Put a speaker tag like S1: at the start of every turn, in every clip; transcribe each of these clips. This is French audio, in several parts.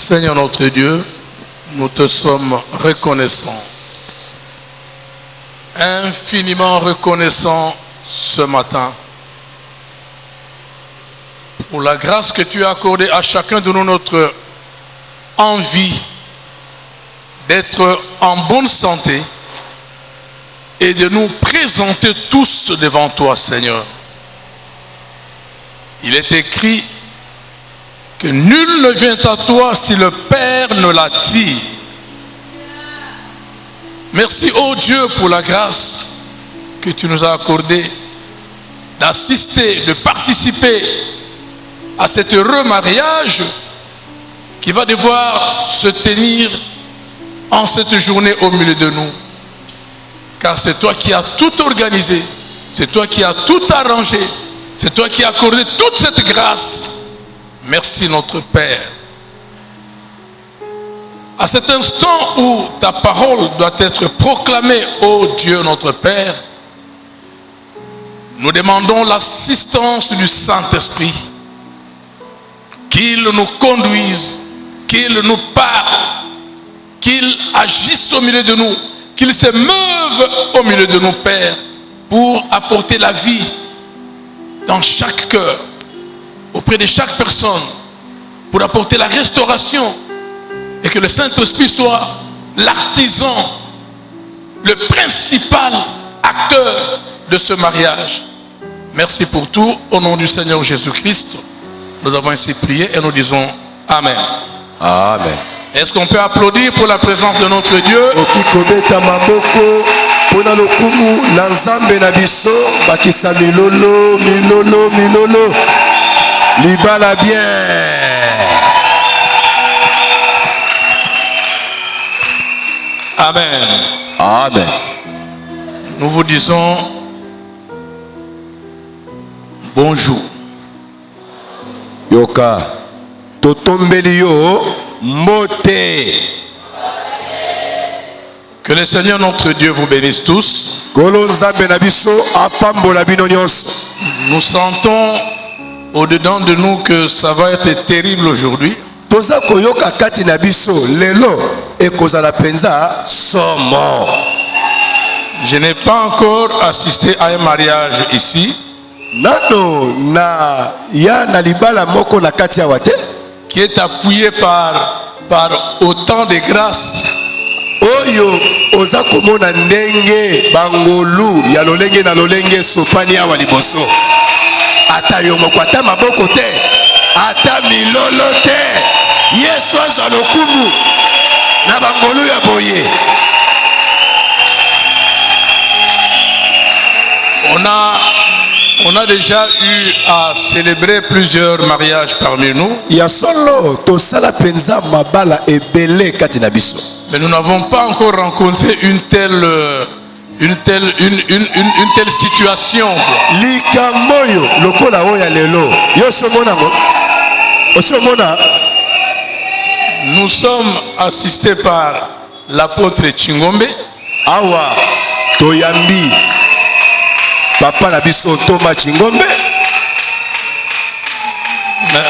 S1: Seigneur notre Dieu, nous te sommes reconnaissants, infiniment reconnaissants ce matin pour la grâce que tu as accordée à chacun de nous, notre envie d'être en bonne santé et de nous présenter tous devant toi, Seigneur. Il est écrit que nul ne vient à toi si le Père ne l'attire. Merci, ô Dieu, pour la grâce que tu nous as accordée d'assister, de participer à cet heureux mariage qui va devoir se tenir en cette journée au milieu de nous. Car c'est toi qui as tout organisé, c'est toi qui as tout arrangé, c'est toi qui as accordé toute cette grâce. Merci notre Père. À cet instant où ta parole doit être proclamée, ô Dieu notre Père, nous demandons l'assistance du Saint-Esprit, qu'il nous conduise, qu'il nous parle, qu'il agisse au milieu de nous, qu'il se meuve au milieu de nous, Père, pour apporter la vie dans chaque cœur, auprès de chaque personne, pour apporter la restauration, et que le Saint-Esprit soit l'artisan, le principal acteur de ce mariage. Merci pour tout, au nom du Seigneur Jésus-Christ. Nous avons ainsi prié et nous disons Amen.
S2: Amen.
S1: Est-ce qu'on peut applaudir pour la présence de notre Dieu?
S2: Libala bien.
S1: Amen.
S2: Amen.
S1: Nous vous disons bonjour.
S2: Yoka. Totombelio mote.
S1: Que le Seigneur notre Dieu vous bénisse tous. Nous sentons au-dedans de nous que ça va être terrible aujourd'hui. Je n'ai pas encore assisté à un mariage ici qui est appuyé par autant de grâce.
S2: Oyo oza komona ndenge bangolu ya lolenge na lolenge sopani awa liboso ata yo mokwata maboko te ata milolo te Yesu azwa lokumu na bangolu ya boye.
S1: On a déjà eu à célébrer plusieurs mariages parmi nous.
S2: Ya solo to sala penza mabala ebele kati na biso.
S1: Mais nous n'avons pas encore rencontré une telle situation.
S2: Likamoyo lokola oya lelo. Yo somonango. Osomona.
S1: Nous sommes assistés par l'apôtre Chingombe.
S2: Awa toyambi. Papa na biso Thomas Chingombe.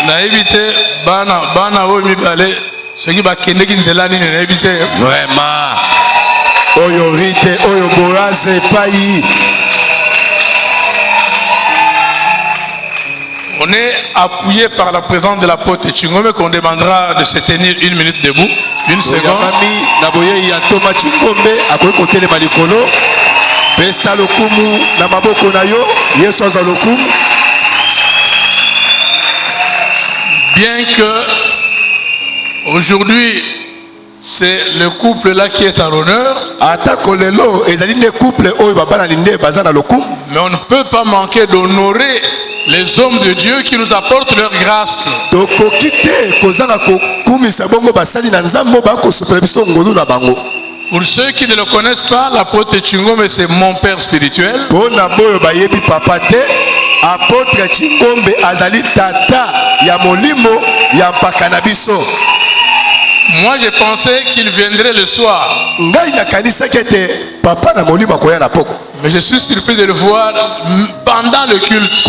S1: Na évité bana o mibale.
S2: Vraiment. Oyo rite, oyo boraze payi.
S1: On est appuyé par la présence de l'apôtre Chingombe qu'on demandera de se tenir une minute debout. Une seconde.
S2: Naboye ya Thomas Chingombe akoy kotele malikolo. Pesa lokumu na maboko na yo. Yesu azwa lokumu.
S1: Bien que aujourd'hui, c'est le couple là qui est à l'honneur. Mais on ne peut pas manquer d'honorer les hommes de Dieu qui nous apportent leur grâce. Pour ceux qui ne le connaissent pas, l'apôtre Chingombe, c'est mon père spirituel.
S2: Apôtre Chingombe azali tata ya molimo ya mpakanabiso.
S1: Moi je pensais qu'il viendrait le soir. Mais je suis surpris de le voir pendant le culte.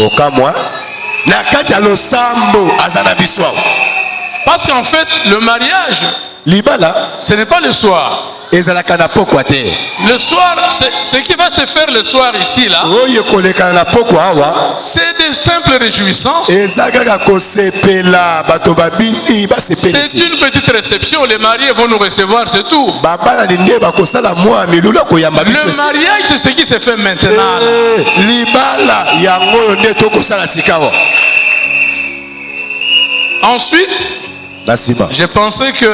S1: Parce qu'en fait, le mariage,
S2: libala
S1: ce n'est pas le soir.
S2: ezalaka na pokwa te.
S1: Le soir, ce qui va se faire le soir ici, là,
S2: oyo koleka na pokwa awa
S1: c'est des simples réjouissances.
S2: eza kaka kosepela bato babini
S1: C'est
S2: basepelisi
S1: une petite réception. Les mariés vont nous recevoir, c'est tout.
S2: babana nde bakosala mwa milulu koyamba biso
S1: Le mariage, c'est ce qui se fait maintenant.
S2: libala yango oyo nde tokosala sikawa.
S1: Ensuite,
S2: na nsima
S1: j'ai pensé que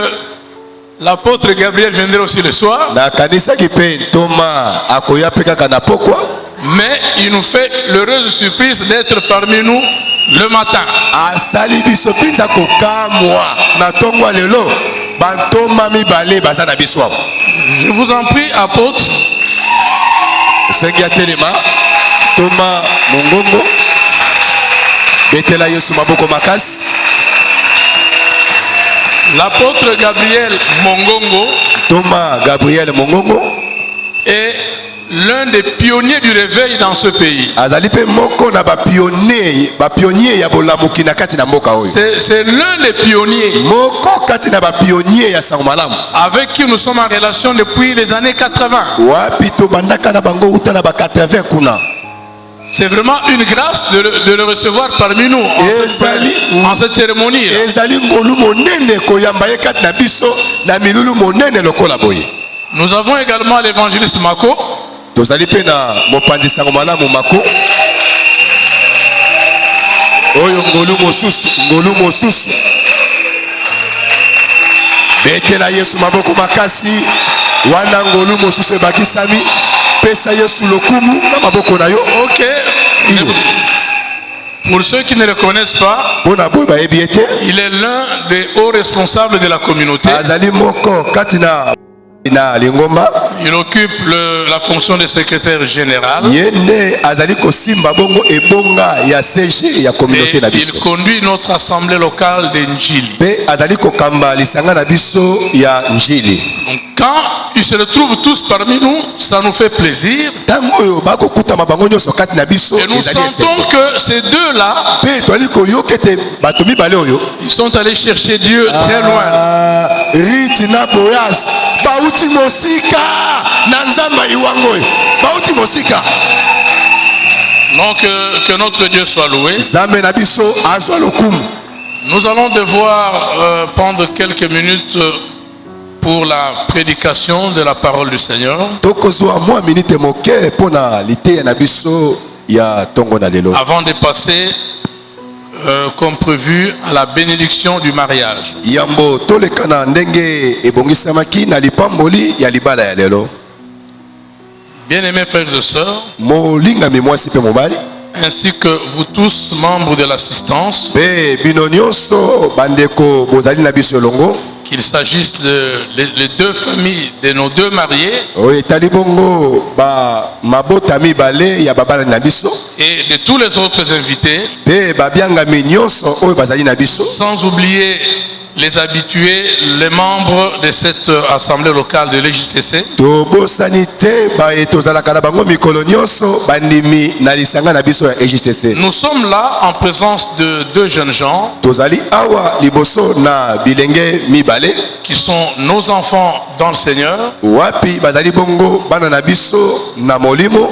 S1: l'apôtre Gabriel viendrait aussi le soir,
S2: nakanisaki mpe ntoma akoya mpe kaka na pokwa,
S1: mais il nous fait l'heureuse surprise d'être parmi nous le matin.
S2: asali biso mpenza kokamwa na ntongo ya lelo bantoma mibale baza na biso awa.
S1: Je vous en prie, apôtre,
S2: sengi atelema toma mongongo betela yesu maboko makasi.
S1: l'apôtre Gabriel Mongongo
S2: Thomas Gabriel Mongongo
S1: est l'un des pionniers du réveil dans ce pays.
S2: azali pe moko na ba pionnier ya bolamuki na kati na mboka oyo.
S1: C'est l'un des pionniers
S2: Moko kati na ba pionnier ya sango malamu
S1: avec qui nous sommes en relation depuis les années 80.
S2: wapi to bandaka na bango uta na ba 80 kuna.
S1: C'est vraiment une grâce de le recevoir parmi nous en cette cérémonie.
S2: ezali ngolu monene koyamba ye kati na biso na milulu monene lokola boye.
S1: Nous avons également l'évangéliste Mako.
S2: tozali pe na mopanzi sango malamu Mako oyo ngolu mosusu betela yesu maboko makasi wana ngolu mosusu ebakisami pesa yesu lokumu na maboko na yo.
S1: Ok. Pour ceux qui ne le connaissent pas,
S2: mpona boye bayebi ete
S1: il est l'un des hauts responsables de la communauté.
S2: azali moko kati na lingomba.
S1: Il occupe la fonction de secrétaire général.
S2: ye nde azali kosimba bongo ebonga ya CG ya communauté na
S1: Et il
S2: biso
S1: conduit notre assemblée locale de Njili.
S2: mpe azali kokamba lisanga na biso ya njili.
S1: Donc, quand ils se retrouvent tous parmi nous, ça nous fait plaisir.
S2: ntango oyo bakokutama bango nyonso kati na biso
S1: Et nous
S2: ezali
S1: sentons
S2: esengo.
S1: que ces deux-là,
S2: mpe toali koyoka ete bato mibale oyo
S1: ils sont allés chercher Dieu très loin.
S2: riti na boyas bauti mosika na nzamba iwango oyo bauti mosika.
S1: Donc, que notre Dieu soit loué.
S2: nzambe na biso azwa lokumu.
S1: Nous allons devoir prendre quelques minutes pour la prédication de la parole du Seigneur.
S2: tokozwa mwa minute moke mpona liteya na biso ya ntongo na lelo
S1: Avant de passer, comme prévu, à la bénédiction du mariage.
S2: yambo toleka na ndenge ebongisamaki na lipamboli ya libala ya lelo.
S1: Bien-aimés frères et sœurs,
S2: molingami mwasi mpe mobali
S1: ainsi que vous tous, membres de l'assistance,
S2: mpe bino nyonso bandeko bozali na biso elongo
S1: qu'il s'agisse les deux familles de nos deux mariés
S2: oyo etali bongo mabota mibale ya babala na biso
S1: et de tous les autres invités,
S2: mpe babiangami nyonso oyo bazali na biso
S1: sans oublier les habitués, les membres de cette assemblée locale de l'EJCC.
S2: tobosani te tozalaka na bango mikolo nyonso bandimi na lisanga na biso ya EJCC.
S1: Nous sommes là en présence de deux jeunes gens
S2: tozali awa liboso na bilenge mibale
S1: qui sont nos enfants dans le Seigneur,
S2: wapi bazali bongo bana na biso na molimo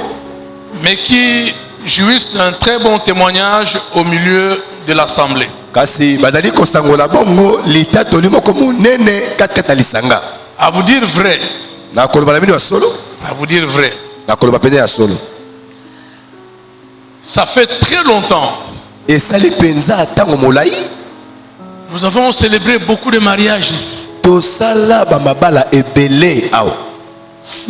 S1: mais qui jouissent d'un très bon témoignage au milieu de l'assemblée.
S2: kasi bazali kosangola bongo litatoli moko monene kati na lisanga.
S1: À vous dire vrai,
S2: na koloba na bino ya solo
S1: à vous dire vrai,
S2: na koloba pene ya solo
S1: ça fait très longtemps.
S2: esali penza ntango molai
S1: Nous avons célébré beaucoup de mariages ici.
S2: tosala bamabala ebele awa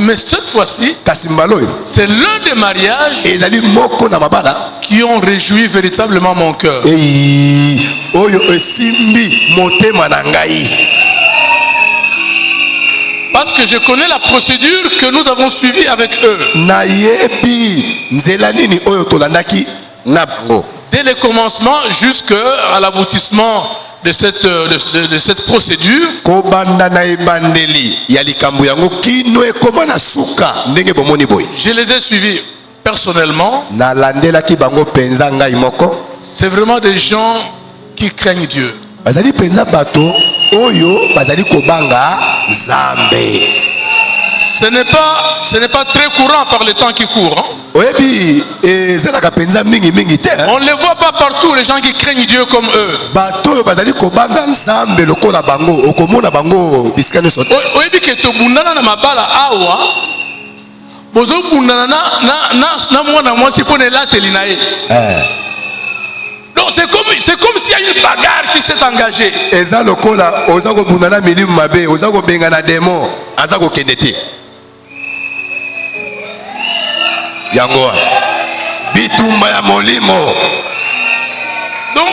S1: Mais cette fois-ci,
S2: kasi mbala oyo
S1: c'est l'un des mariages
S2: ezali moko na mabala
S1: qui ont réjoui véritablement mon cœur.
S2: oyo esimbi motema na ngai
S1: Parce que je connais la procédure que nous avons suivie avec eux.
S2: nayebi nzela nini oyo tolandaki na bango
S1: Dès le commencement jusqu'à l'aboutissement de cette procédure,
S2: kobanda na ebandeli ya likambo yango kino ekoma na suka ndenge bomoni boye
S1: je les ai suivis personnellement.
S2: nalandelaki bango penza ngai moko.
S1: C'est vraiment des gens qui craignent Dieu.
S2: bazali penza bato oyo bazali kobanga Nzambe.
S1: Ce n'est pas très courant par le temps qui court. Hein?
S2: On
S1: ne les voit pas partout, les gens qui craignent Dieu comme eux. Donc c'est comme s'il y a une bagarre qui s'est engagée.
S2: Yangoa bitumba ya molimo.
S1: Donc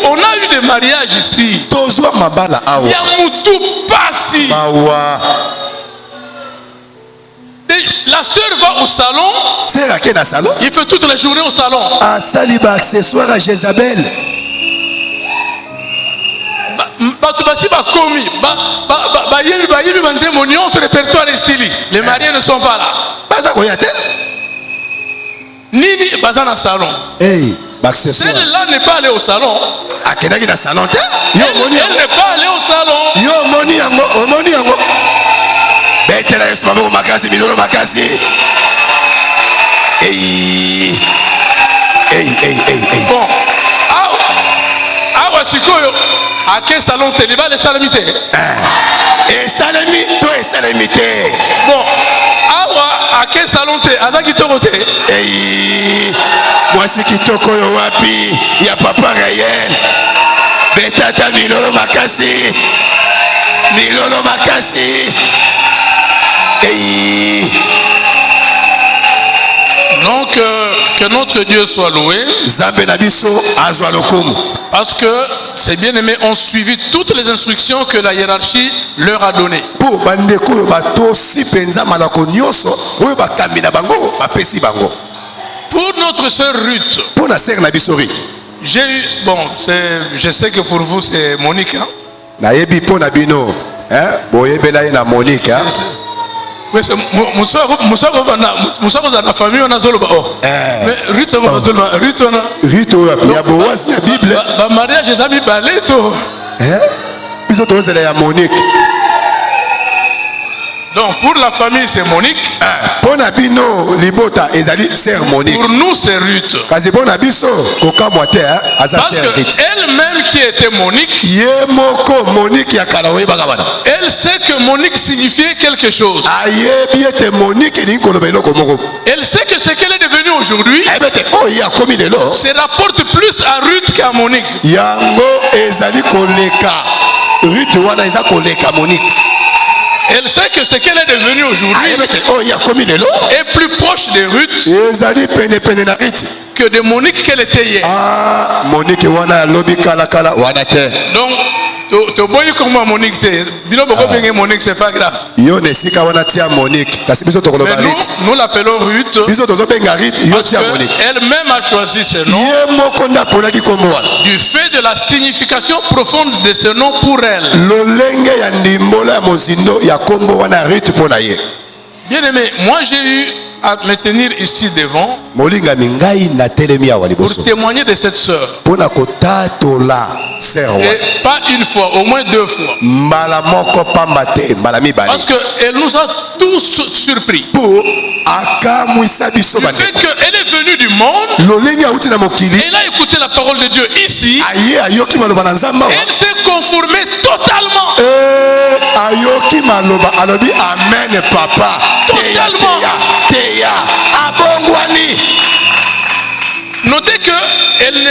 S1: on a eu des mariages ici.
S2: Tozwa mabala awa.
S1: Ya mutu pasi.
S2: Bawa.
S1: La sœur va au salon.
S2: C'est à quel salon?
S1: Il fait toute la journée au salon.
S2: Ah, saliba accessoire à Jézabel. Les mariés ne sont pas là.
S1: Nini bazana salon.
S2: Hey,
S1: celle-là n'est pas allée au salon.
S2: Elle n'est pas
S1: allée au salon. Bon, awa sikoyo à quel salon te liba les salamité?
S2: Et salamité.
S1: Bon, awa à quel salon te azaki torote?
S2: Moi c'est kitoko yo wapi ya papa Rayel. Betata milolo makasi.
S1: Donc que notre Dieu soit loué. Parce que ces bien-aimés ont suivi toutes les instructions que la hiérarchie leur a données.
S2: Pour
S1: notre sœur Ruth. J'ai eu, bon, je sais que pour vous c'est Monique. Hein?
S2: Monique, hein?
S1: Mais c'est Moussa na famille on a zolo ba oh. Mais Ruth on a zolo Ruth on a.
S2: Ruth il y a beau la Bible.
S1: Ba mariage les amis balé to.
S2: Hein? Puis autres c'est la Monique.
S1: Donc pour la famille c'est Monique.
S2: Pour Nabino libota ezali sœur Monique.
S1: Pour nous c'est Ruth.
S2: Parce que
S1: elle-même qui était Monique. Elle sait que Monique signifiait quelque chose. Elle sait que ce qu'elle est devenue aujourd'hui se rapporte plus à Ruth qu'à Monique. Elle sait que ce qu'elle est devenue aujourd'hui est plus proche de Ruth que de Monique qu'elle était hier. Donc, tu vois comment Monique était. Monique, c'est pas grave. Mais nous l'appelons Ruth parce qu'elle-même a choisi ce nom du fait de la signification profonde de ce nom pour elle. Bien aimé, moi j'ai eu à me tenir ici devant pour témoigner de cette sœur. Et pas une fois, au moins 2 fois. Parce qu'elle nous a tous surpris. Du fait qu'elle est venue du monde, elle a écouté la parole de Dieu ici, elle s'est conformée totalement. Totalement. Notez qu'elle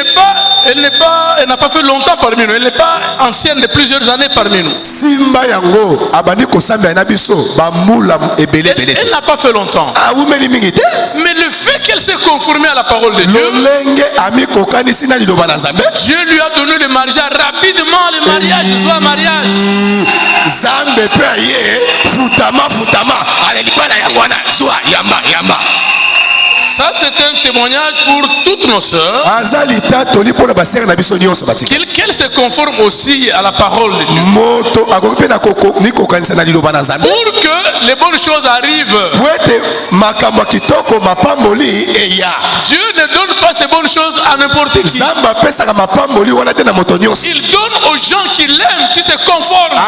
S1: n'a pas fait longtemps parmi nous. Elle n'est pas ancienne de plusieurs années parmi nous. Elle n'a pas fait longtemps. Mais le fait qu'elle s'est conformée à la parole de Dieu, Dieu lui a donné le mariage rapidement, le mariage, soit mariage. Ça, c'est un témoignage pour toutes nos sœurs. Qu'elles se conforment aussi à la parole de Dieu. Pour que les bonnes choses arrivent. Dieu ne donne pas ces bonnes choses à n'importe qui. Il donne aux gens qui l'aiment, qui se conforment.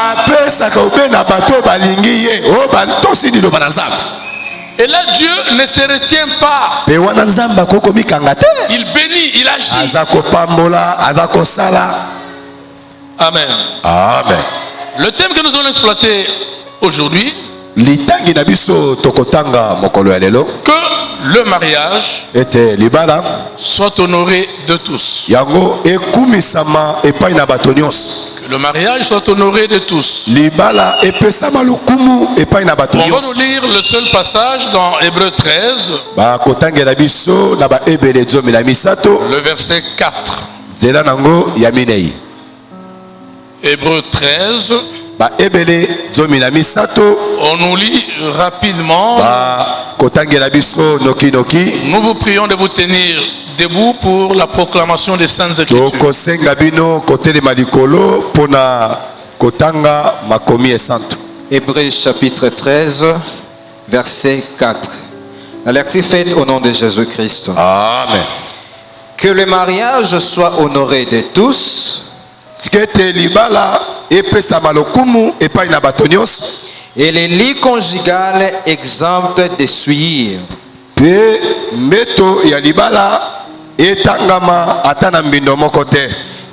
S1: Et là, Dieu ne se retient pas. Il bénit, il agit. Amen.
S2: Amen.
S1: Le thème que nous allons exploiter aujourd'hui, que le mariage soit honoré de tous. Que le mariage soit honoré de tous. On va nous lire le seul passage dans Hébreux 13, le verset 4. Hébreux 13. On nous lit rapidement. Nous vous prions de vous tenir debout pour la proclamation des Saintes Écritures.
S3: Hébreux chapitre 13, verset 4. La lecture faite au nom de Jésus-Christ.
S2: Amen.
S3: Que le mariage soit honoré de tous. Et les lits conjugales exemptes de souillure.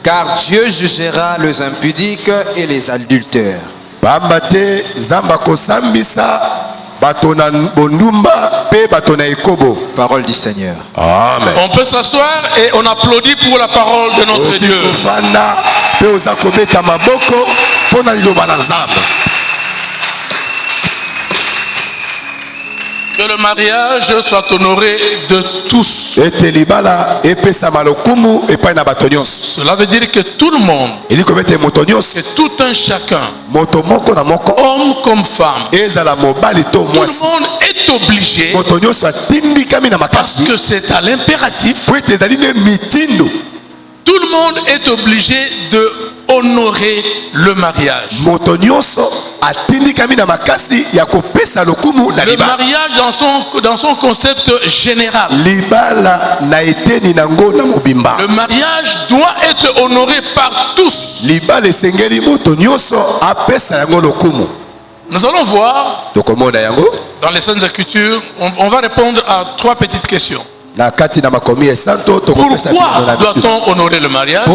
S3: Car Dieu jugera les impudiques et les adultères. Parole du Seigneur.
S2: Amen.
S1: On peut s'asseoir et on applaudit pour la parole de notre Dieu. Que le mariage soit honoré de tous. Cela veut dire que tout le monde, que tout un chacun, homme comme femme, tout le monde est obligé, parce que c'est à l'impératif, tout le monde est obligé de honorer le mariage. Le mariage dans son concept général. Le mariage doit être honoré par tous. Nous allons voir dans les Saintes Écritures, on va répondre à 3 petites questions. Pourquoi doit-on honorer le mariage?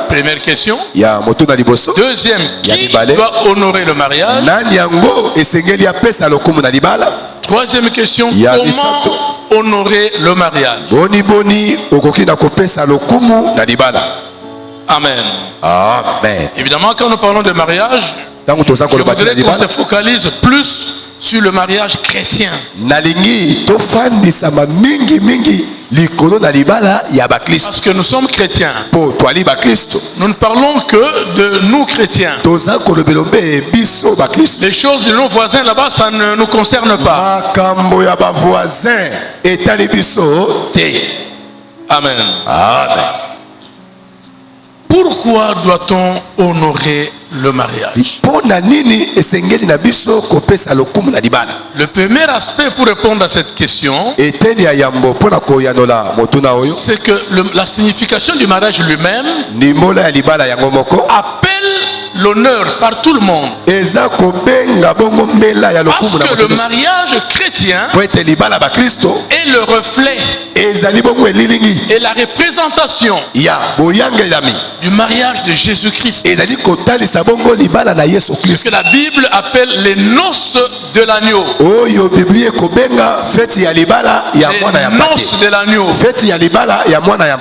S1: Première question. Deuxième, qui doit honorer le mariage? Troisième question, comment honorer le mariage? Amen.
S2: Amen.
S1: Évidemment, quand nous parlons de mariage, je voudrais qu'on se focalise plus sur le mariage chrétien. Parce que nous sommes chrétiens. Nous ne parlons que de nous chrétiens. Les choses de nos voisins là-bas, ça ne nous concerne pas. Amen.
S2: Amen.
S1: Pourquoi doit-on honorer le mariage? Le premier aspect pour répondre à cette question, c'est que la signification du mariage lui-même appelle l'honneur par tout le monde. Parce que le mariage chrétien est le reflet et la représentation du mariage de Jésus-Christ. Ce que la Bible appelle les noces de l'agneau. Les noces de l'agneau.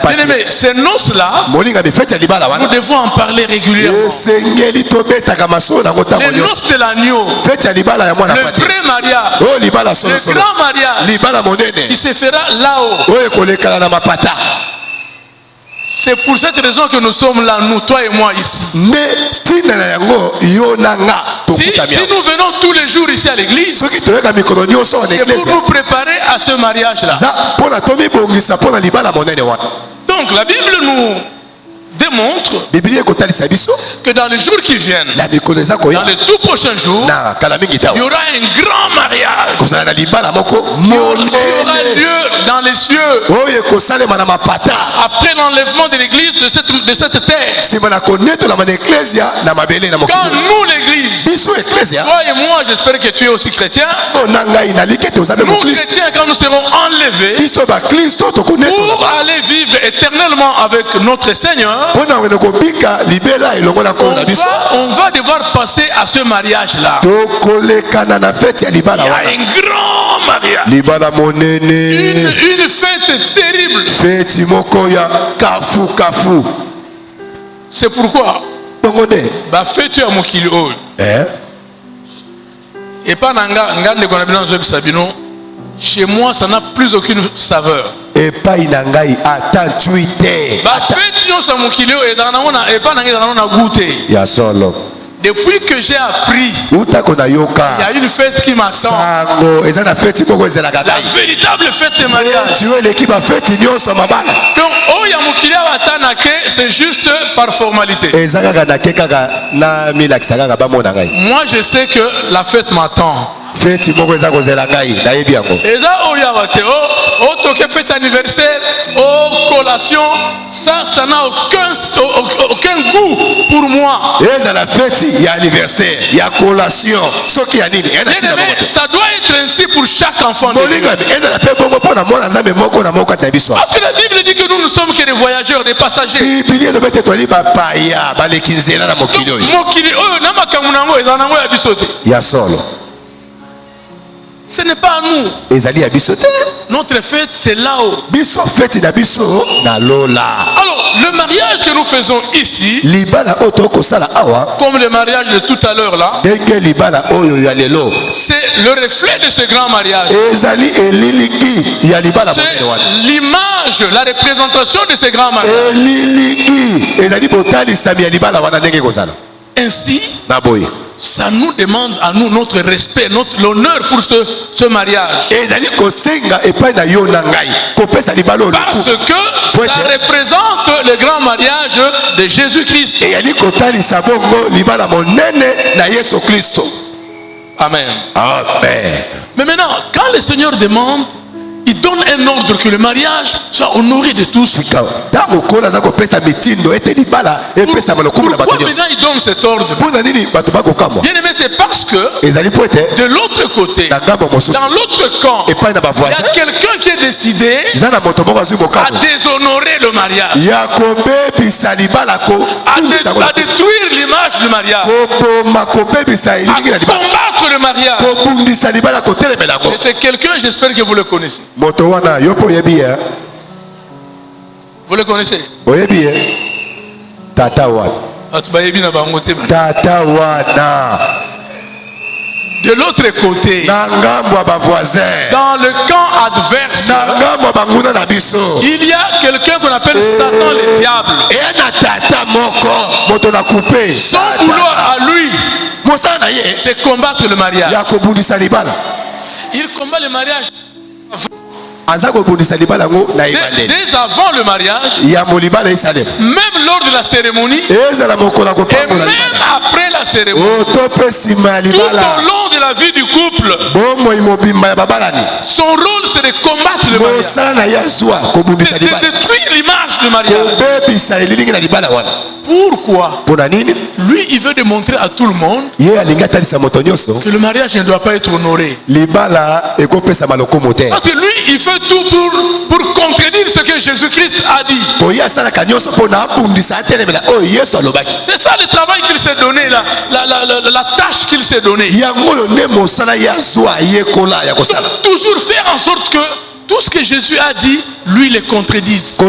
S1: Bien-aimés, ces noces-là, nous devons en parler régulièrement. Les noces de l'agneau, le vrai mariage, le grand mariage, il se fera là-haut. C'est pour cette raison que nous sommes là, nous, toi et moi ici.
S2: tokutami
S1: si nous venons tous les jours ici à l'église,
S2: soki toyeka mikolo nyonso en
S1: c'est pour
S2: église
S1: nous préparer à ce mariage-là.
S2: za mpona tomibongisa mpona libala monene wana.
S1: Donc la Bible nous démontre
S2: Biblia ekotalisa biso
S1: que dans les jours qui viennent,
S2: na mikolo eza
S1: dans
S2: koya
S1: les tout prochains jours,
S2: na kala mingi
S1: il y
S2: tawa
S1: aura un grand mariage
S2: kozala na libala moko
S1: qui aura
S2: monene
S1: lieu dans les cieux
S2: oyo ekosalema na mapata
S1: après l'enlèvement de l'église de cette terre.
S2: nsima na konetolama na eklesia na mabele na
S1: Quand
S2: mokili
S1: nous, l'église,
S2: biso eklesia
S1: toi et moi, j'espère que tu es aussi chrétien,
S2: mpo na ngai naliki ete oza mpe
S1: nous
S2: moklisto
S1: chrétiens, quand nous serons enlevés
S2: biso baklisto tokonetola
S1: pour aller vivre éternellement avec notre Seigneur,
S2: mpo na wene kobika libela elongo na nkolo na biso
S1: on va devoir passer à ce mariage-là.
S2: tokolekana na fete ya
S1: Il
S2: libala
S1: y a
S2: wana
S1: un grand mariage.
S2: libala monene
S1: Une fête terrible.
S2: feti moko ya kafu
S1: C'est pourquoi
S2: bongo nde
S1: ba fête ya mokili oyo et pas nanga ndeko na bino nzobisa bino, chez moi ça n'a plus aucune saveur.
S2: epai na ngai ata ntui te
S1: Ba fête nyonso ya mokili oyo ezalaka nango na epai na ngai ezalaka nango na goût te.
S2: ya solo
S1: Depuis que j'ai appris,
S2: utako na
S1: il y
S2: yoka
S1: a une fête qui m'attend.
S2: sango eza na feti moko ezelaka
S1: La
S2: ngai
S1: véritable fête de mariage.
S2: feti oyo eleki bafeti nyonso mabala
S1: Donc, oh ya mokili abatana ke, c'est juste par formalité.
S2: eza kaka nake kaka na milakisa kaka bamona ngai
S1: Moi, je sais que la fête m'attend.
S2: feti moko eza kozela ngai nayebi yango
S1: Eza oya bate, oh toke fête anniversaire, oh collation, ça n'a aucun goût pour moi.
S2: ezala feti ya anniversaire ya collation soki ya nini
S1: Bien aimé, ça doit être ainsi pour chaque enfant de Dieu.
S2: molingami ezala mpe bongo mpo na mwana nzambe moko na moko ata na biso
S1: Parce que la Bible dit que nous ne sommes que des voyageurs, des passagers.
S2: bibili elobi ete twali bapaya baleki nzela na mokili oyo
S1: Mokili oyo na makambo nango eza nango ya biso te.
S2: ya solo
S1: Ce n'est pas à nous.
S2: ezali ya biso te
S1: Notre fête, c'est là-haut.
S2: biso feti na biso na lola
S1: Alors, le mariage que nous faisons ici,
S2: libala oyo tokosala awa
S1: comme le mariage de tout à l'heure là,
S2: ndenge libala oyo ya lelo
S1: c'est le reflet de ce grand mariage.
S2: ezali eliliki ya libala monene
S1: C'est
S2: wana
S1: l'image, la représentation de ce grand mariage.
S2: eliliki ezali botalisami ya libala wana ndenge ekozala
S1: Ainsi,
S2: na boye
S1: ça nous demande à nous notre respect, l'honneur pour ce mariage.
S2: ezali kosenga epai na yo na ngai kopesa libala oyo
S1: Parce que ça représente le grand mariage de Jésus-Christ.
S2: eyali kotalisa bongo libala monene na yesu kristo
S1: Amen.
S2: amen
S1: Mais maintenant, quand le Seigneur demande, il donne un ordre que le mariage soit honoré de tous.
S2: ntango nkolo aza kopesa mitindo ete libala epesama lokumu na bato
S1: Pourquoi
S2: nyonso
S1: maintenant il donne cet ordre?
S2: mpo na nini bato bakokamwa
S1: Bien aimé, c'est parce que
S2: ezali po ete
S1: de l'autre côté,
S2: na ngambo mosusu
S1: dans l'autre camp,
S2: epai na
S1: il y
S2: bavoisin
S1: a quelqu'un qui est décidé
S2: eza na moto moko azwi
S1: à
S2: mokambo
S1: déshonorer le mariage,
S2: ya kobebisa libala
S1: à détruire l'image du mariage,
S2: koboma kobebisa
S1: à
S2: elingi na libala
S1: combattre le mariage.
S2: kobundisa libala kotelemela yango
S1: Et c'est quelqu'un, j'espère que vous le connaissez.
S2: moto wana yo mpo oyebi ye
S1: Vous le connaissez?
S2: oyebi ye tata wana tata wana
S1: De l'autre côté,
S2: na ngambo ya bavoisin
S1: dans le camp adverse,
S2: na ngambo ya banguna na biso
S1: il y a quelqu'un qu'on appelle Satan le diable.
S2: eya na tata moko moto na coupe
S1: Son boulot à lui,
S2: mosala na ye
S1: c'est combattre le mariage.
S2: ya kobundisa libala
S1: Il combat le mariage
S2: aza kobundisa libala yango na ebandeli
S1: dès avant le mariage,
S2: ya molibala esalema
S1: même lors de la cérémonie,
S2: ezala mokolo
S1: et
S2: kopangola
S1: même après la cérémonie,
S2: oto mpe nsima ya
S1: tout
S2: libala
S1: au long de la vie du couple,
S2: bomoi mobimba ya babalani
S1: son rôle c'est de combattre le mariage,
S2: mosala na ye azwa kobundisa
S1: c'est de
S2: libala
S1: détruire l'image du mariage.
S2: kobebisa elilingi na libala wana
S1: Pourquoi?
S2: mpo na nini
S1: Lui, il veut démontrer à tout le monde
S2: ye alingi atalisa moto nyonso
S1: que le mariage ne doit pas être honoré.
S2: libala ekopesama lokumu te
S1: Parce que lui, il fait tout pour contredire ce que Jésus-Christ a dit.
S2: po ye asalaka nyonso mpo na abundisa atelemela oyo yesu alobaki
S1: C'est ça le travail qu'il s'est donné, la tâche qu'il s'est donnée.
S2: yango oyo nde mosala ye azwa ayekola ya kosala
S1: Toujours faire en sorte que tout ce que Jésus a dit, lui les contredisent.
S2: C'est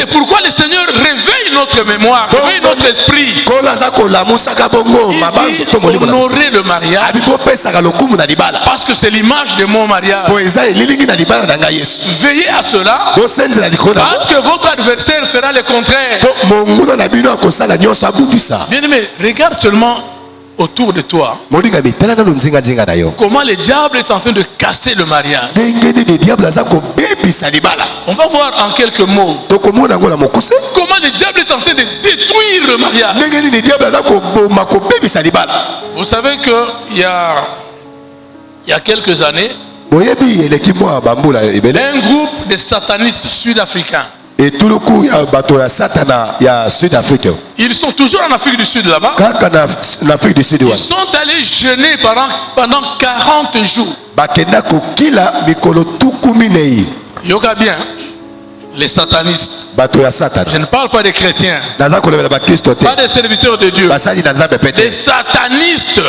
S1: pourquoi le Seigneur réveille notre mémoire, réveille notre esprit. Il dit honorer le mariage parce que c'est l'image de mon mariage. Veillez à cela parce que votre adversaire fera le contraire. Bien-aimé, regarde seulement autour de toi comment le diable est en train de casser le mariage. On va voir en quelques mots comment le diable est en train de détruire le mariage. Vous savez qu'il y a quelques années, un groupe de satanistes sud-africains, ils sont toujours en Afrique du Sud là-bas. Ils sont allés jeûner pendant 40 jours. Yoga bien, les satanistes. Je ne parle pas des chrétiens, pas des serviteurs de Dieu. Les satanistes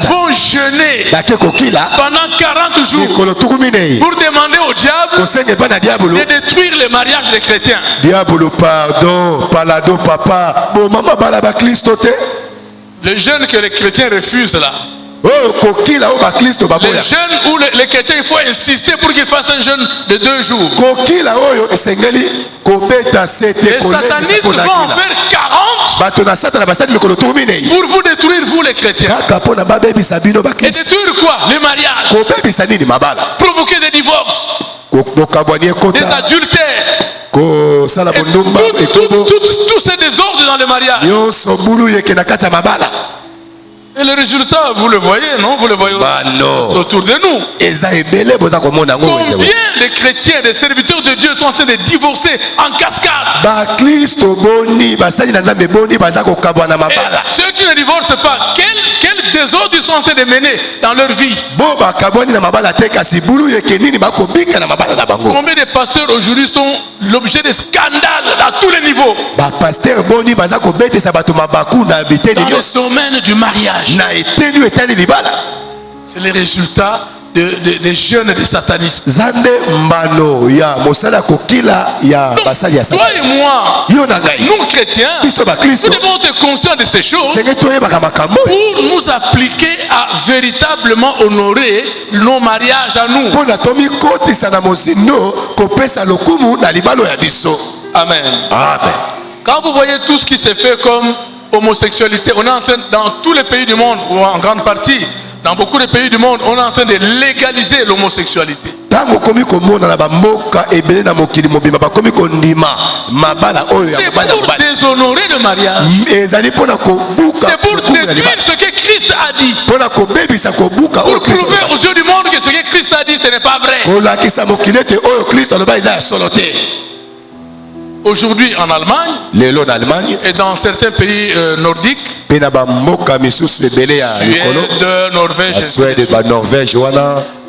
S1: vont jeûner pendant 40 jours pour demander au diable de détruire les mariages des chrétiens.
S2: Diable, pardon, palado, papa.
S1: Le jeûne que les chrétiens refusent là. Les jeunes ou les chrétiens, il faut insister pour qu'ils fassent un jeûne de 2 jours. Les satanistes vont en faire 40 pour vous détruire, vous les chrétiens. Et détruire quoi? Les mariages. Provoquer des divorces, des adultères, tous ces désordres dans les mariages. Et le résultat, vous le voyez, non? Vous le voyez autour de nous. Combien de chrétiens, des serviteurs de Dieu sont en train de divorcer en cascade? Et ceux qui ne divorcent pas, quel désordre ils sont en train de mener dans leur vie? Combien de pasteurs aujourd'hui sont l'objet de scandales à tous les niveaux? Dans le domaine du mariage. C'est le résultat des jeunes des satanistes. Donc, toi et moi, nous chrétiens, nous devons être conscients de ces choses pour nous appliquer à véritablement honorer nos mariages à nous. Amen. Quand vous voyez tout ce qui se fait comme homosexualité, on est en train, dans tous les pays du monde, ou en grande partie, dans beaucoup de pays du monde, on est en train de légaliser l'homosexualité. C'est pour déshonorer le mariage. C'est pour détruire ce que Christ a dit. Pour prouver aux yeux du monde que ce que Christ a dit, ce n'est pas vrai. Aujourd'hui en Allemagne et dans certains pays nordiques, Suède, Norvège,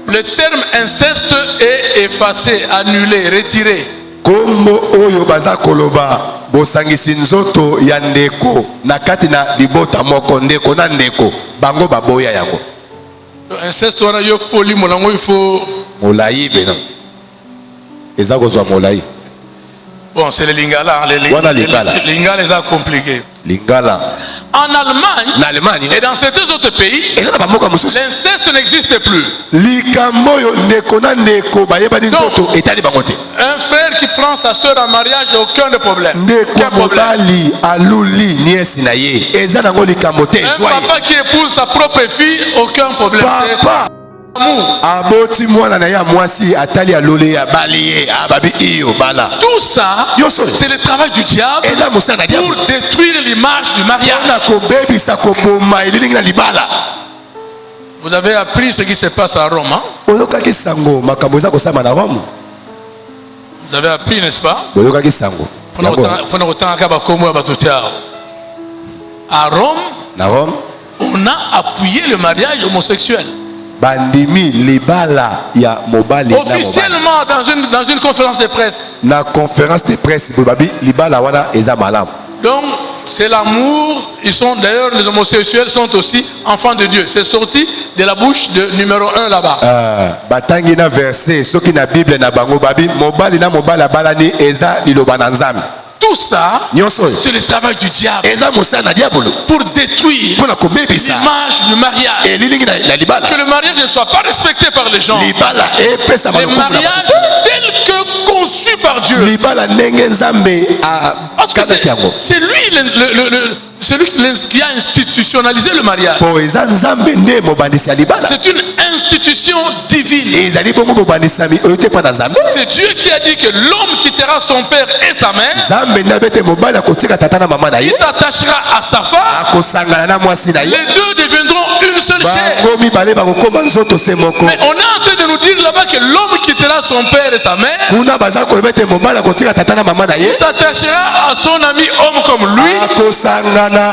S1: le terme inceste est effacé, annulé, retiré. Inceste, bon, c'est les lingala. Les lingala les a compliqués. En Allemagne et dans certains autres pays, l'inceste n'existe plus. Donc, un frère qui prend sa soeur en mariage, aucun problème. Un papa qui épouse sa propre fille, aucun problème. Tout ça, c'est le travail du diable pour détruire l'image du mariage. Vous avez appris ce qui se passe à Rome, hein? Vous avez appris, n'est-ce pas? À Rome, on a appuyé le mariage homosexuel. Officiellement dans une conférence de presse. Donc, c'est l'amour. Ils sont d'ailleurs, les homosexuels sont aussi enfants de Dieu. C'est sorti de la bouche de numéro 1 là-bas.
S2: Batangi na verset, ce qui na Bible na bango babi, mobali na mobali balani eza liloba na nzambe.
S1: Tout ça, c'est le travail du diable pour détruire l'image du mariage. Que le mariage ne soit pas respecté par les gens. Le mariage tel que conçu par Dieu. Parce que c'est lui celui qui a institutionnalisé le mariage. C'est une institution divine. C'est Dieu qui a dit que l'homme quittera son père et sa mère. Il s'attachera à sa femme. Les deux deviendront une seule chair. Mais on est en train de nous dire là-bas que l'homme quittera son père et sa mère. Il s'attachera à son ami homme comme lui. Pour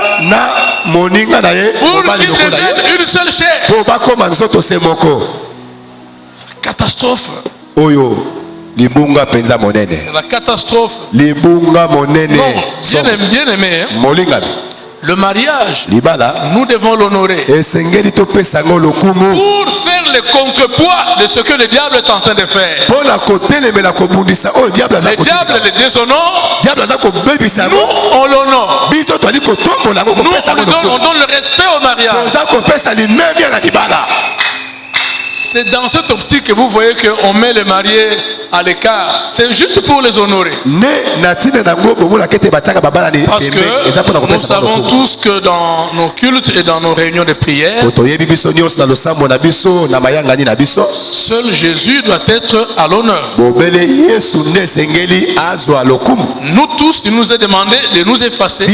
S1: qu'il devienne une seule chair. C'est une catastrophe. C'est la catastrophe. Non, bien aimé, hein? Le mariage, nous devons l'honorer pour faire le contrepoids de ce que le diable est en train de faire. Le diable le déshonore. Nous, on l'honore. Nous, on donne le respect au mariage. C'est dans cette optique que vous voyez qu'on met les mariés à l'écart. C'est juste pour les honorer. Parce que nous savons tous que dans nos cultes et dans nos réunions de prière, seul Jésus doit être à l'honneur. Nous tous, il nous est demandé de nous effacer.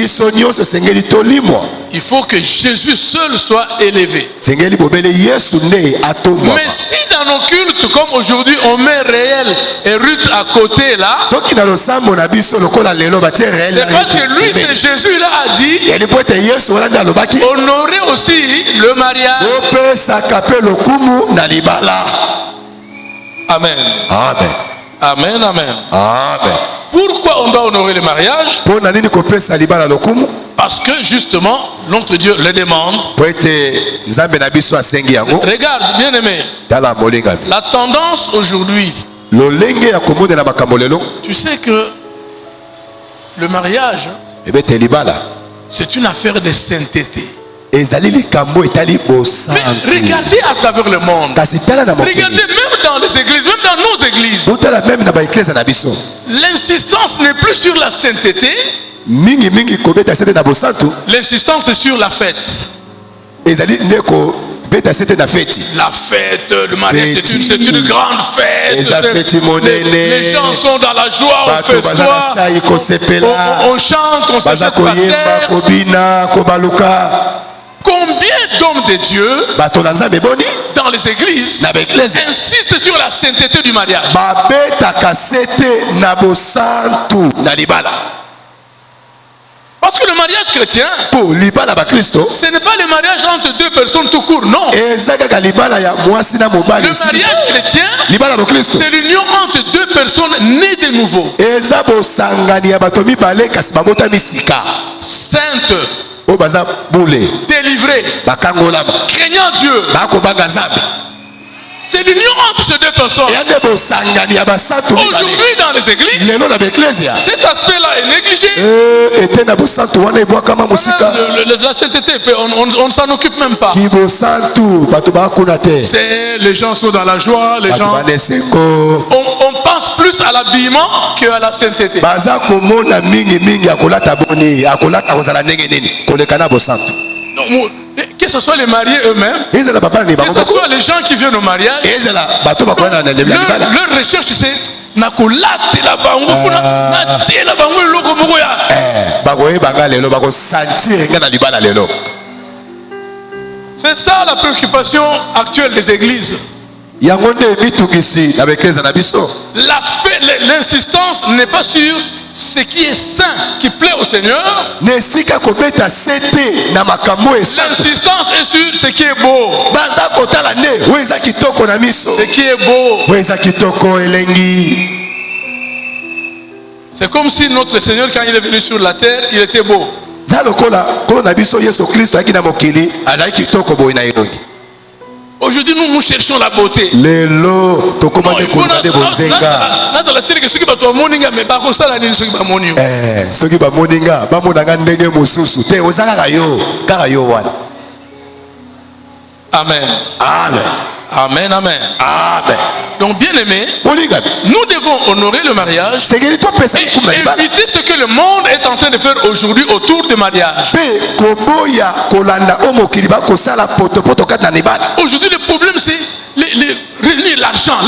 S1: Il faut que Jésus seul soit élevé. Mais si dans nos cultes, comme aujourd'hui, on met Réel et Ruth à côté là, c'est parce que lui, c'est Jésus là a dit honorer aussi le mariage. Amen. Amen. Amen. Amen. Amen. Pourquoi on doit honorer le mariage? Parce que justement, notre Dieu le demande. Regarde, bien aimé, la tendance aujourd'hui, tu sais que le mariage, c'est une affaire de sainteté. Mais regardez à travers le monde. Regardez même dans les églises, même dans nos églises. L'insistance n'est plus sur la sainteté. L'insistance est sur la fête. La fête, le mariage, c'est une grande fête. Les gens sont dans la joie, on festoie, on chante, on se jette par terre. Combien d'hommes de Dieu dans les églises insistent sur la sainteté du mariage? Parce que le mariage chrétien, ce n'est pas le mariage entre deux personnes tout court, non. Le mariage chrétien, c'est l'union entre deux personnes nées de nouveau. Sainte, délivrée, craignant Dieu. C'est l'union entre ces deux personnes. Aujourd'hui dans les églises, cet aspect-là est négligé. La sainteté, on ne s'en occupe même pas. Les gens sont dans la joie, les gens. On pense plus à l'habillement qu'à la sainteté. Que ce soit les mariés eux-mêmes, que ce soit les gens qui viennent au mariage, leur recherche c'est c'est ça la préoccupation actuelle des églises. L'insistance n'est pas sur ce qui est saint, qui plaît au Seigneur. L'insistance est sur ce qui est beau. Ce qui est beau. C'est comme si notre Seigneur, quand il est venu sur la terre, il était beau. Aujourd'hui, nous cherchons la beauté. Amen.
S2: Amen.
S1: Amen, amen.
S2: Amen.
S1: Donc, bien aimé, nous devons honorer le mariage et éviter ce que le monde est en train de faire aujourd'hui autour du mariage. Aujourd'hui, le problème, c'est l'argent.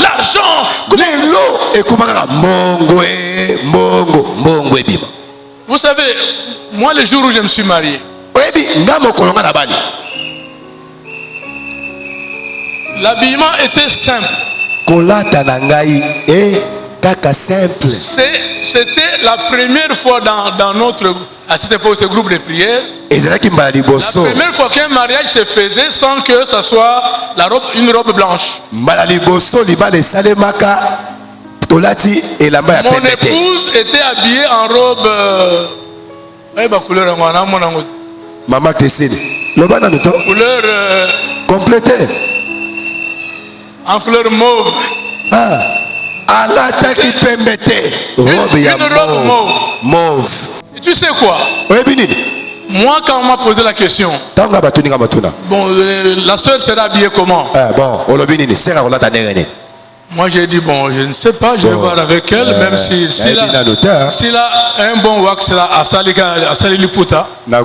S1: Vous savez, moi, le jour où je me suis marié, l'habillement était simple. C'était la première fois dans notre, à cette époque, ce groupe de prière. La première fois qu'un mariage se faisait sans que ce soit une robe blanche. Mon épouse était habillée en robe.
S2: Maman
S1: couleur
S2: complétée.
S1: En couleur mauve. Une robe
S2: mauve.
S1: Et tu sais quoi? Moi, quand on m'a posé la question, bon, la soeur sera habillée comment? Moi, j'ai dit, bon, je ne sais pas, je vais voir avec elle, même s'il a un bon wax là, à Saliliputa. Je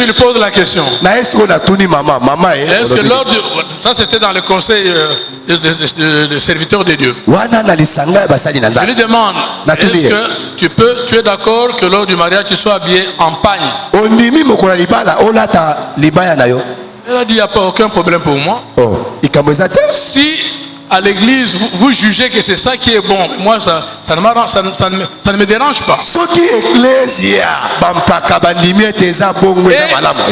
S1: lui pose la question. Est-ce que lors de... Ça, c'était dans le conseil de serviteurs de Dieu. Je lui demande, est-ce que tu es d'accord que lors du mariage, tu sois habillé en pagne? Elle a dit, il n'y a pas aucun problème pour moi. Si à l'église, vous jugez que c'est ça qui est bon, moi, ça ne me dérange pas.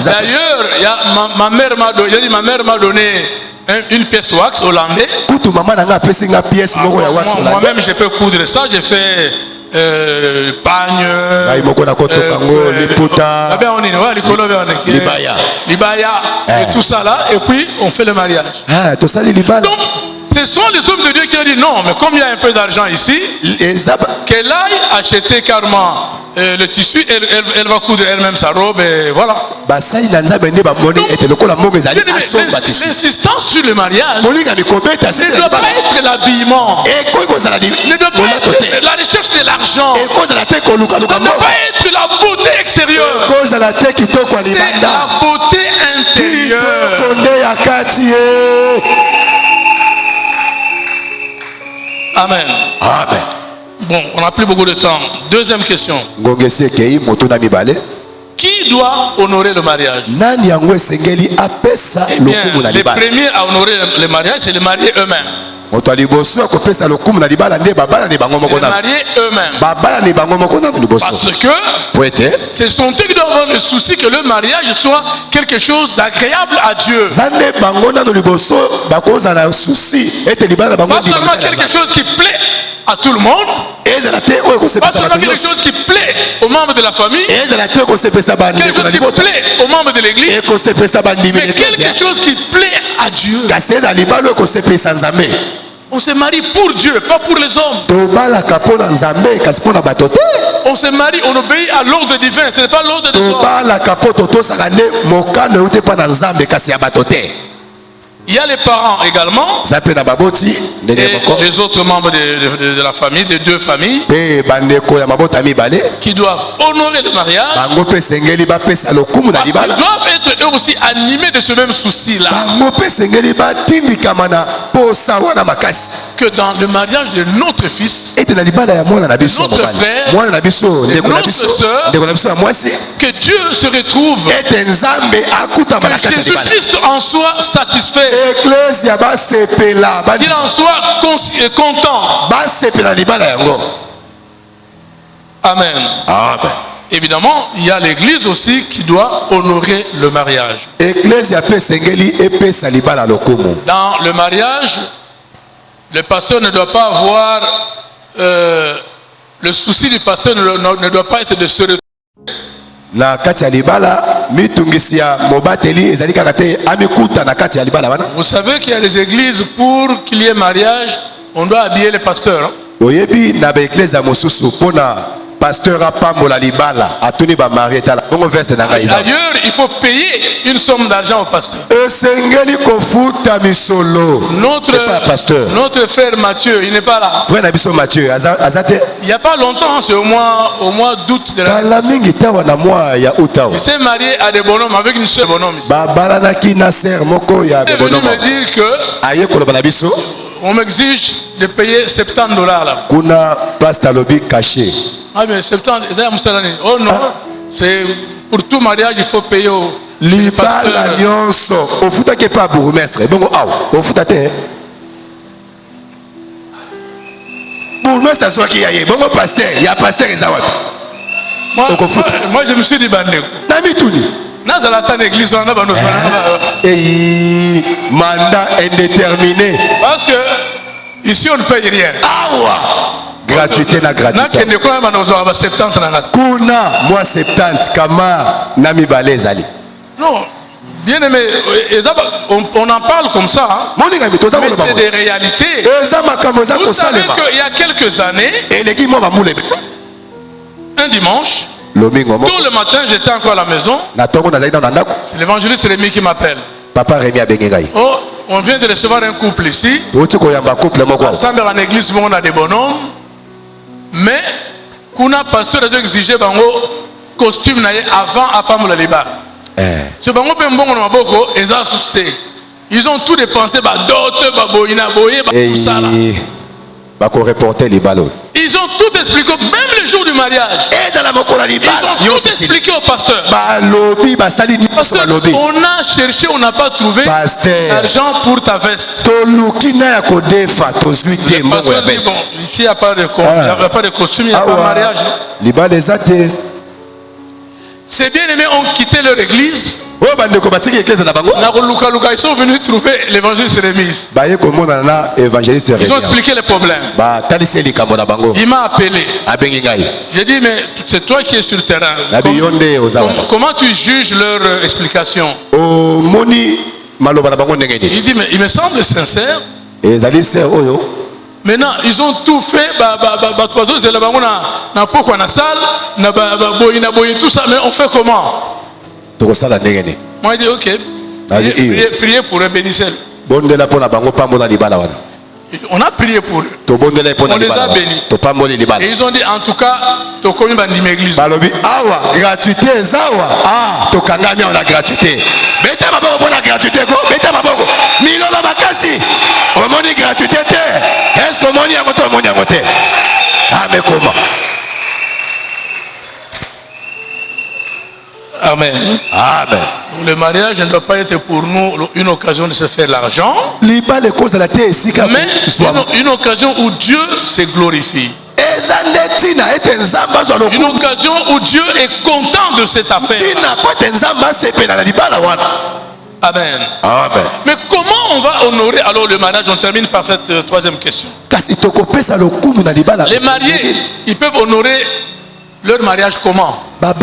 S1: D'ailleurs, ma mère m'a donné une pièce wax hollandais. Moi-même, je peux coudre ça. J'ai fait pagne, libaya, et tout ça là, et puis on fait le mariage. Donc, ce sont les hommes de Dieu qui ont dit non, mais comme il y a un peu d'argent ici, qu'elle aille acheter carrément le tissu, elle va coudre elle-même sa robe et voilà. L'insistance sur le mariage ne doit pas être l'habillement, ne doit pas être la recherche de l'argent, ne doit pas être la beauté extérieure, c'est la beauté intérieure. Amen.
S2: Amen.
S1: Bon, on n'a plus beaucoup de temps. Deuxième question. Qui doit honorer le mariage?
S2: Eh bien,
S1: les premiers à honorer le mariage, c'est les mariés eux-mêmes. Les mariés eux-mêmes. Parce que ce sont eux qui doivent avoir le souci que le mariage soit quelque chose d'agréable à Dieu. Pas seulement quelque chose qui plaît à tout le monde. Pas seulement quelque chose qui plaît aux membres de la famille. Quelque chose qui plaît aux membres de l'église. Mais quelque chose qui plaît à Dieu. On se marie pour Dieu, pas pour les hommes. On se marie, on obéit à l'ordre divin, ce n'est pas l'ordre des hommes. Il y a les parents également, et les autres membres de la famille, des deux familles, qui doivent honorer le mariage. Ils doivent être eux aussi animés de ce même souci-là. Que dans le mariage de notre fils, notre frère, notre soeur, que Dieu se retrouve, que Jésus-Christ en soit satisfait, qu'il en soit content. Amen.
S2: Amen.
S1: Évidemment, il y a l'église aussi qui doit honorer le mariage. Dans le mariage, Le pasteur ne doit pas avoir... le souci du pasteur ne doit pas être de se retrouver.
S2: Na kati ya libala mitungisi ya mobateli ezali kaka te amikuta na kati ya libala wana.
S1: Vous savez qu'il y a des églises pour qu'il y ait mariage, on doit habiller les pasteurs.
S2: Oyebi na ba église mosusu pona pasteur apambola libala atuni ba marié tala. Bongo verse na ngai.
S1: D'ailleurs, il faut payer une somme d'argent au pasteur.
S2: Esengeli kofuta misolo. Notre
S1: frère Mathieu, il n'est pas là.
S2: Frère Nabiso Mathieu, azate.
S1: Il n'y a pas longtemps, c'est au mois d'août de l'année.
S2: Il
S1: s'est marié à des bonhommes avec une seule bonhomme.
S2: Il est
S1: venu me dire que on m'exige de payer $70 là.
S2: Kuna pasta lobi caché.
S1: Ah mais 70, oh non, c'est pour tout mariage il faut payer au
S2: libala nyonso. Au futa ke pas bourgmestre. Bongo aw, au futa te. Bourgmestre soit qui y a bongo pasteur, il y a pasteur ezawapi.
S1: Moi je me suis dit bande.
S2: Nami tuni.
S1: Nazalata l'église on a bano.
S2: Et mandat indéterminé.
S1: Parce que ici on ne paye rien.
S2: Awa. Gratuité na gratuité. Kuna moi 70 kama nami balezali.
S1: Non, bien aimé, on en parle comme ça. Hein, mais c'est des réalités. Vous savez qu'il y a quelques années, un dimanche, tôt le matin, j'étais encore à la maison. C'est l'évangéliste Rémi qui m'appelle.
S2: Papa Rémi a béni.
S1: Oh, on vient de recevoir un couple ici. Ensemble en église, on a des bonhommes. Mais, kuna pasteur a dû exiger bango costume avant à Pamola Liba. Ce bango pe mbongo na maboko eza susté. Ils ont tout dépensé ba dot ba boina boye ba tout ça là.
S2: Ba ko reporter les ballons.
S1: Ils ont tout expliqué même le jour du mariage. Ils ont tout expliqué au pasteur. Parce qu'on a cherché, on n'a pas trouvé l'argent pour ta veste. Le pasteur dit bon, ici il n'y a pas de costume, il n'y a pas de mariage. Ces bien-aimés ont quitté leur église. Ils sont venus trouver l'évangéliste Rémi. Ils ont expliqué les problèmes. Il m'a appelé. J'ai dit, mais c'est toi qui es sur le terrain. Comment tu juges leur explication? Il dit, mais il me semble sincère. Maintenant, ils ont tout fait. Tout ça, mais on fait comment? Moi, il dit, ok. Priez pour eux, bénissez. On a prié pour eux. On les a bénis. Et ils ont dit, en tout cas, tu as commis une église.
S2: Gratuité, on a gratuité. Beta maboko pour la gratuité. Beta maboko. Milolo bakasi. On m'a dit gratuité. Est-ce que mon y a ah, mais comment?
S1: Amen.
S2: Amen.
S1: Le mariage ne doit pas être pour nous une occasion de se faire l'argent,
S2: mais
S1: une occasion où Dieu se glorifie. Une occasion où Dieu est content de cette affaire. Amen.
S2: Amen.
S1: Mais comment on va honorer alors le mariage? On termine par cette troisième question. Les mariés, ils peuvent honorer leur mariage comment? Les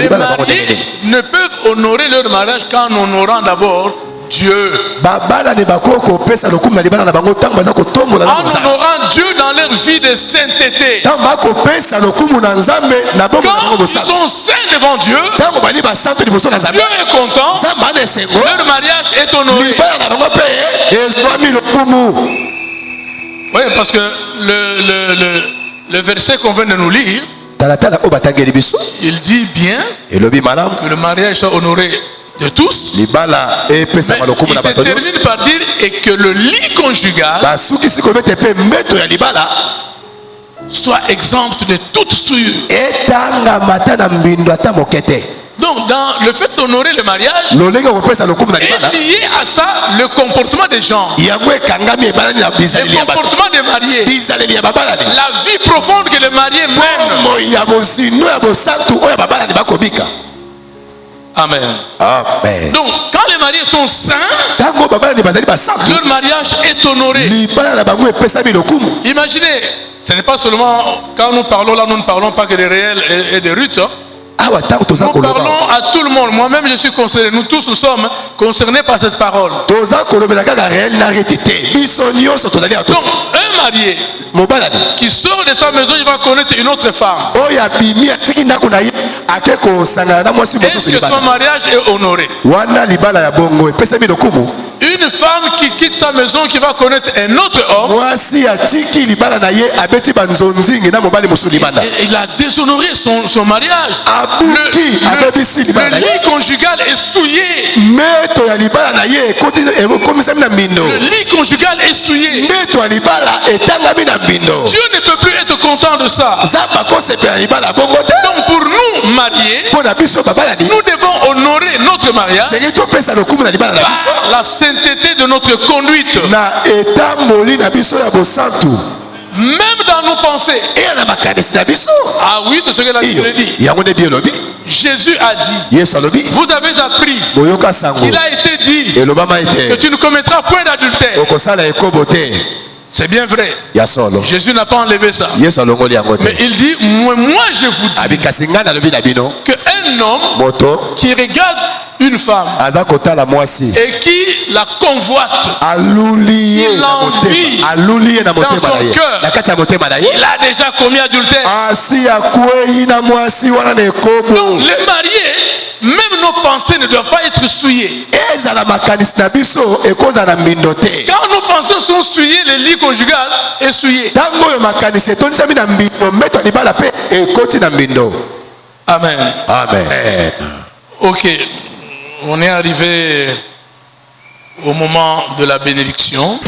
S1: mariés ne peuvent honorer leur mariage qu'en honorant d'abord Dieu. En honorant Dieu dans leur vie de sainteté. Quand ils sont saints devant Dieu, Dieu est content. Leur mariage est honoré. Oui, parce que le verset qu'on vient de nous lire, il dit bien que le mariage soit honoré de tous. Mais il se termine par dire et que le lit conjugal soit exempt de toute souillure. Donc, dans le fait d'honorer le mariage, est lié à ça le comportement des gens, le comportement des mariés, la vie profonde que les mariés mènent. Amen.
S2: Amen.
S1: Donc, quand les mariés sont saints,
S2: Tango baba ni bazali basantu.
S1: leur mariage est honoré.
S2: Libala na bango epesami lokumu.
S1: Imaginez, ce n'est pas seulement quand nous parlons là, nous ne parlons pas que des réels et des Ruth.
S2: Awa tango toza
S1: Nous
S2: koloba.
S1: parlons à tout le monde. Moi-même, je suis concerné. Nous tous nous sommes concernés par cette parole.
S2: Toza kolobela kaka réel na retité. Biso nyonso tozali ato.
S1: Donc, un marié
S2: Mobalani.
S1: qui sort de sa maison, il va connaître une autre femme.
S2: Oya bimi atiki ndako na ye akeko sangana na mwasi
S1: Est-ce
S2: mosusu
S1: que
S2: libala.
S1: son mariage est honoré?
S2: Wana libala ya bongo epesami lokumu.
S1: Une femme qui quitte sa maison, qui va connaître un autre homme,
S2: Mwasi atiki libala na ye abeti banzonzingi na mobali mosusu libanda.
S1: il a déshonoré son mariage.
S2: Abuki abebisi libala na
S1: Le
S2: ye.
S1: lit conjugal est souillé.
S2: Meto ya libala na ye ekomisami na mbindo.
S1: Le lit conjugal est souillé.
S2: Meto ya libala etangami na mbindo.
S1: Dieu ne peut plus être content de ça.
S2: Zamba kosepela libala bongo te.
S1: Donc pour nous mariés,
S2: Mpo na biso babalani.
S1: nous devons honorer notre mariage
S2: Senge topesa lokumu na libala na biso.
S1: par la sainteté de notre conduite.
S2: Na etamboli na biso ya bosantu.
S1: Même dans nos pensées.
S2: Eya na makanisi na biso.
S1: Ah oui, c'est ce que la
S2: Iyo
S1: Bible dit.
S2: yango nde biolobi.
S1: Jésus a dit,
S2: Yesu alobi.
S1: vous avez appris
S2: Boyoka sango.
S1: qu'il a été dit
S2: Elobama
S1: que
S2: ete.
S1: tu ne commettras point d'adultère.
S2: Okosala ekobo te.
S1: C'est bien vrai.
S2: Ya solo.
S1: Jésus n'a pas enlevé ça.
S2: Yesu alongoli yango te.
S1: Mais il dit, moi je vous dis
S2: Abikasi nga nalobi na bino.
S1: qu'un homme
S2: Moto
S1: qui regarde une femme
S2: aza kotala mwasi.
S1: et qui la convoite,
S2: Aluli ye
S1: Il
S2: na
S1: l'envie
S2: motema. Aluli ye na
S1: dans
S2: motema
S1: son
S2: na ye.
S1: cœur.
S2: Na kati ya motema na ye.
S1: il a déjà commis adultère.
S2: Asi akwei na mwasi wana na ekobo.
S1: Donc les mariés, même nos pensées ne doivent pas être souillées.
S2: Ezala makanisi na biso ekoza na mbindo te.
S1: Quand nos pensées sont souillées, le lit conjugal est souillé.
S2: Tango oyo makanisi etonisami na mbindo mbeto ya libala mpe ekoti na mbindo.
S1: Amen.
S2: Amen.
S1: Ok, on est arrivé au moment de la bénédiction.